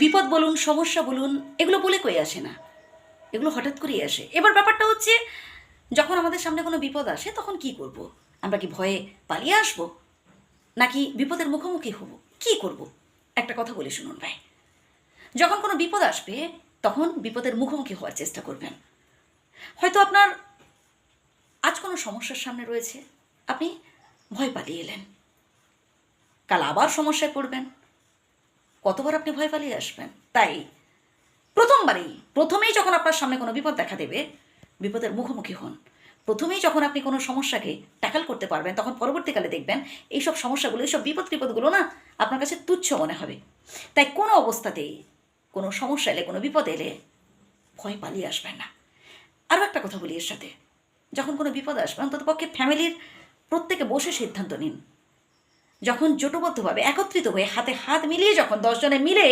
বিপদ বলুন, সমস্যা বলুন, এগুলো বলে কই আসে না, এগুলো হঠাৎ করেই আসে। এবার ব্যাপারটা হচ্ছে, যখন আমাদের সামনে কোনো বিপদ আসে তখন কি করব? আমরা কি ভয়ে পালিয়ে আসব, নাকি বিপদের মুখোমুখি হব? কি করব? একটা কথা বলে শুনুন ভাই, যখন কোনো বিপদ আসবে তখন বিপদের মুখোমুখি হওয়ার চেষ্টা করবেন। হয়তো আপনার আজ কোনো সমস্যার সামনে রয়েছে, আপনি ভয় পালিয়ে এলেন, কাল আবার সমস্যায় পড়বেন। কতবার আপনি ভয় পালিয়ে আসবেন? তাই প্রথমেই যখন আপনার সামনে কোনো বিপদ দেখা দেবে, বিপদের মুখোমুখি হন। প্রথমেই যখন আপনি কোনো সমস্যাকে ট্যাকল করতে পারবেন, তখন পরবর্তীকালে দেখবেন এইসব সমস্যাগুলো, এইসব বিপদগুলো না আপনার কাছে তুচ্ছ মনে হবে। তাই কোনো অবস্থাতেই কোনো সমস্যা এলে, কোনো বিপদ এলে ভয় পালিয়ে আসবেন না। আরও একটা কথা বলি এর সাথে, যখন কোনো বিপদ আসবে অন্ততপক্ষে ফ্যামিলির প্রত্যেকে বসে সিদ্ধান্ত নিন। যখন জোটবদ্ধভাবে একত্রিত হয়ে হাতে হাত মিলিয়ে, যখন 10 জনে মিলে